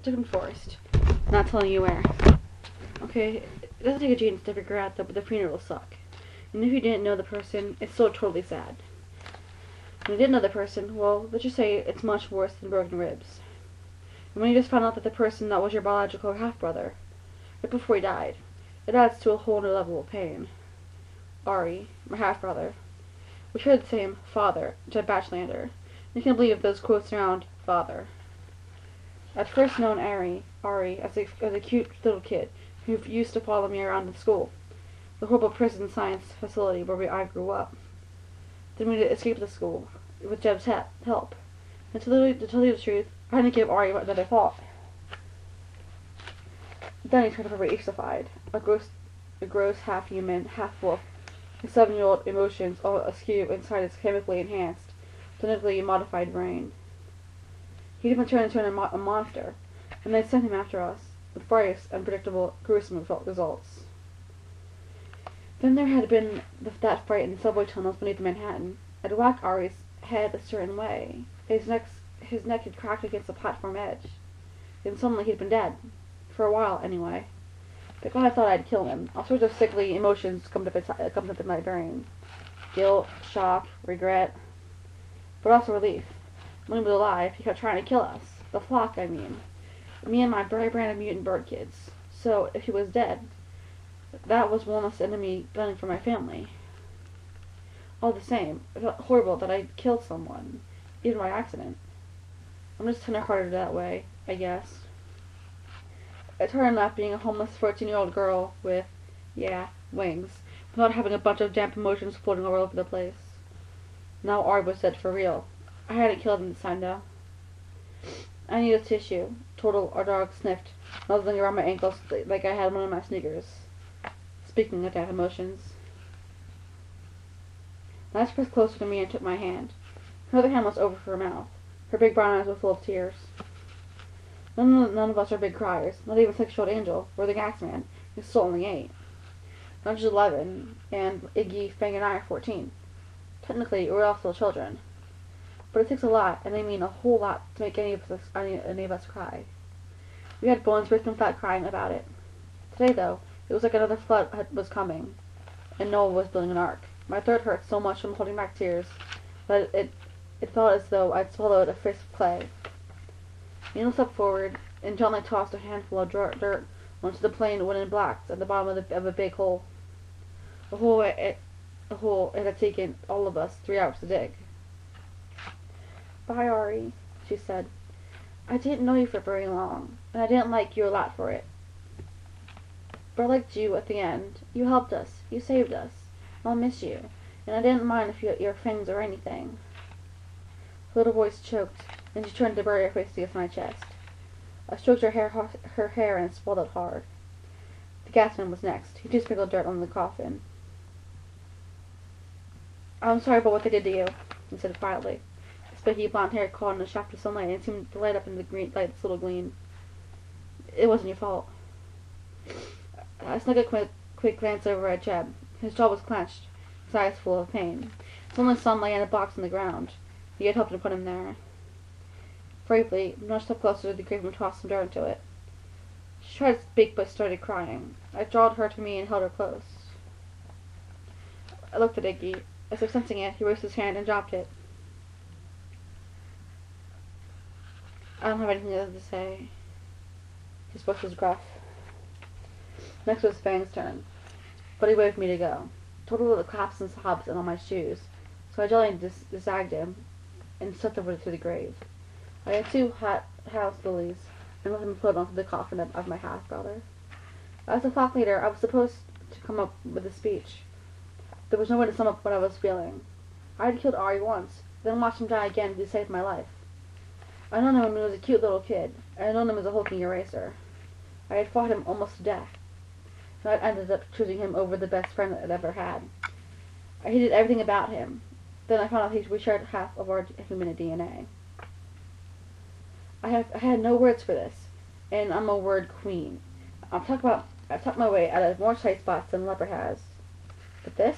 different forest. Not telling you where. Okay, it doesn't take a genius to figure out that the funeral will suck. And if you didn't know the person, it's still totally sad. When you didn't know the person, well, let's just say it's much worse than broken ribs. And when you just found out that the person that was your biological half-brother, right before he died, it adds to a whole new level of pain. Ari, my half-brother, we shared the same father, Jed Batchlander. You can believe those quotes around father. I'd first known Ari as a cute little kid who used to follow me around in school, the horrible prison science facility where I grew up. Then we escaped the school with Jeb's help. And to tell you the truth, I hadn't give Ari another thought. Then he turned racified, a gross half-human, half-wolf, his 7-year-old emotions all askew inside his chemically enhanced, genetically modified brain. He'd even turned into a monster, and they sent him after us, with various unpredictable, gruesome results. Then there had been that fight in the subway tunnels beneath Manhattan. I'd whack Ari's head a certain way. His neck had cracked against the platform edge. Then suddenly he'd been dead. For a while, anyway. But God, I thought I'd kill him. All sorts of sickly emotions come up in my brain. Guilt, shock, regret, but also relief. When he was alive, he kept trying to kill us. The flock, I mean. Me and my brand of mutant bird kids. So, if he was dead, that was one less enemy gunning for my family. All the same, it felt horrible that I'd killed someone, even by accident. I'm just tender-hearted that way, I guess. It's hard enough being a homeless 14-year-old girl with, wings, without having a bunch of damp emotions floating all over the place. Now Ari was dead for real. I hadn't killed him this time, though. I needed tissue. Total, our dog sniffed, nuzzling around my ankles like I had one of my sneakers. Speaking of damp emotions. Nash pressed closer to me and took my hand. Her other hand was over her mouth. Her big brown eyes were full of tears. None of us are big criers, not even 6-year-old Angel, or the gas man, who's still only 8. Nudge is 11, and Iggy, Fang, and I are 14. Technically, we're all still children. But it takes a lot, and I mean a whole lot, to make any of us cry. We had bones breaking without crying about it. Today, though, it was like another flood was coming, and Noah was building an ark. My throat hurt so much from holding back tears that it felt as though I'd swallowed a fist of clay. Neil stepped forward and gently tossed a handful of dirt onto the plain wooden blocks at the bottom of a big hole. A hole it had taken all of us 3 hours to dig. "Bye, Ari," she said. "I didn't know you for very long, and I didn't like you a lot for it. But I liked you at the end. You helped us. You saved us. I'll miss you, and I didn't mind if your fangs or anything." Her little voice choked, and she turned to bury her face against my chest. I stroked her hair and swallowed hard. The gasman was next. He sprinkled dirt on the coffin. "I'm sorry about what they did to you," he said quietly. His spiky blonde hair caught in a shaft of sunlight and seemed to light up in the green light's little gleam. "It wasn't your fault." I snuck a quick glance over at Jeb. His jaw was clenched, his eyes full of pain. His only son lay in a box on the ground. He had helped to put him there. Bravely, Nudge stepped closer to the grave and tossed some dirt into it. She tried to speak but started crying. I drawed her to me and held her close. I looked at Iggy. As if sensing it, he raised his hand and dropped it. "I don't have anything else to say." His voice was gruff. Next was Fang's turn, but he waved me to go. Told him the claps and sobs and on my shoes, so I gently zagged him and stepped over to the grave. I had 2 hot house lilies and let him float onto the coffin of my half-brother. As a flock leader, I was supposed to come up with a speech. There was no way to sum up what I was feeling. I had killed Ari once, then watched him die again to save my life. I had known him when he was a cute little kid. I had known him as a hulking eraser. I had fought him almost to death. And I ended up choosing him over the best friend I'd ever had. I hated everything about him. Then I found out we shared half of our human DNA. I had no words for this, and I'm a word queen. I've talked my way out of more tight spots than a leper has. But this?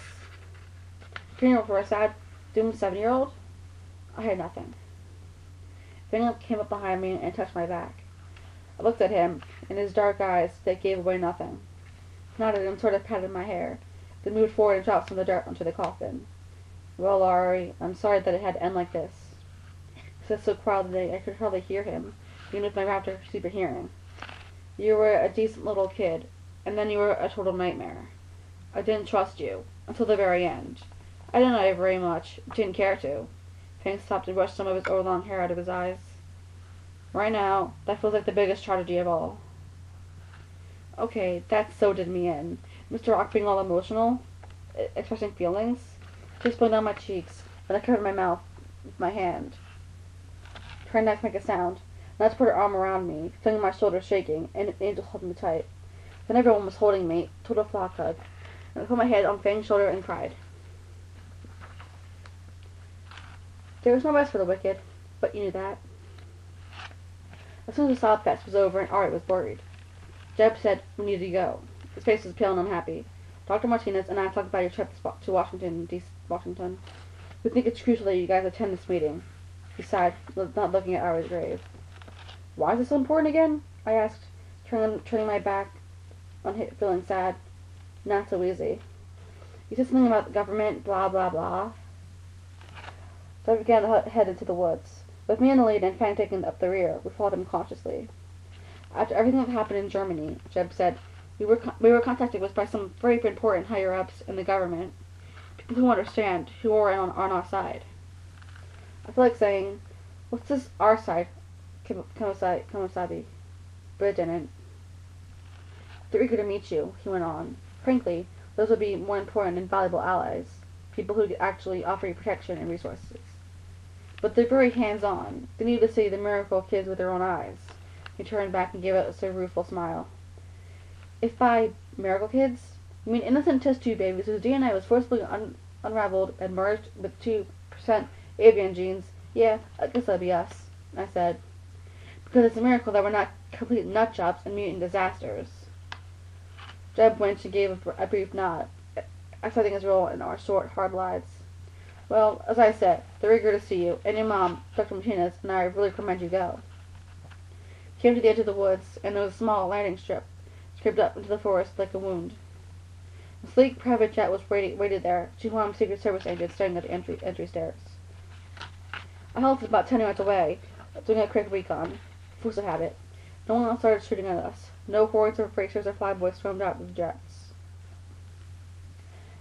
Funeral for a sad, doomed 7-year-old? I had nothing. Fang came up behind me and touched my back. I looked at him, in his dark eyes that gave away nothing. He nodded and sort of patted my hair, then moved forward and dropped some of the dirt onto the coffin. Well, Laurie, I'm sorry that it had to end like this. He said so quietly I could hardly hear him, even with my raptor super hearing. You were a decent little kid, and then you were a total nightmare. I didn't trust you, until the very end. I didn't know you very much, didn't care to. Hank stopped and brushed some of his overlong hair out of his eyes. Right now, that feels like the biggest tragedy of all. Okay, that so did me in. Mr. Rock being all emotional, expressing feelings, just blowing down my cheeks, and I covered my mouth with my hand, trying not to make a sound. Not to put her arm around me, feeling my shoulders shaking, and Angel held me tight. Then everyone was holding me, total flock hug, and I put my head on Fang's shoulder and cried. There was no rest for the wicked, but you knew that. As soon as the sob fest was over and Ari was worried, Jeb said we needed to go. His face was pale and unhappy. Dr. Martinez and I talked about your trip to Washington. We think it's crucial that you guys attend this meeting. He sighed, not looking at Ari's grave. Why is this so important again? I asked, turning my back on it, feeling sad. Not so easy. He said something about the government, blah, blah, blah. So I began to head into the woods. With me in the lead and Fang taking up the rear, we followed him cautiously. After everything that happened in Germany, Jeb said, we were contacted by some very important higher-ups in the government. People who understand, who are on our side. I feel like saying, what's this our side, Kamosabi? But it didn't. They're eager to meet you, he went on. Frankly, those would be more important and valuable allies. People who actually offer you protection and resources. But they're very hands-on. They need to see the miracle kids with their own eyes. He turned back and gave us a rueful smile. If by miracle kids, you mean innocent test tube babies whose DNA was forcibly unraveled and merged with 2% avian genes, yeah, I guess that'd be us, I said. Because it's a miracle that we're not complete nutjobs and mutant disasters. Jeb winced and gave a brief nod, accepting his role in our short, hard lives. Well, as I said, they're eager to see you, and your mom, Dr. Martinez, and I really recommend you go. Came to the edge of the woods, and there was a small landing strip, scraped up into the forest like a wound. A sleek private jet was waited there, two armed Secret Service agents standing at the entry stairs. I halted about 10 yards away, doing a quick recon. Force of habit. No one else started shooting at us. No hordes of racers or flyboys stormed out with jets.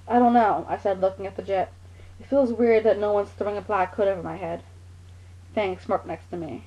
I don't know, I said, looking at the jet. It feels weird that no one's throwing a black hood over my head. Fang smirked next to me.